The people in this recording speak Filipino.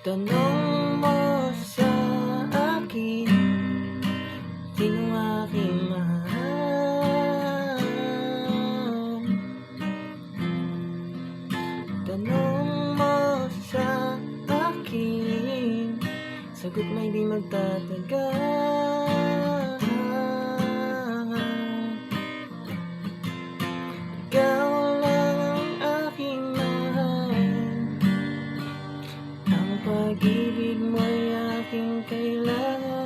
Itanong mo sa akin, sinong aking mahal? Tanong mo sa akin, sagot may di magtatagal. Ikaw lang ang aking mahal, ang pag-ibig mo'y aking kailangan.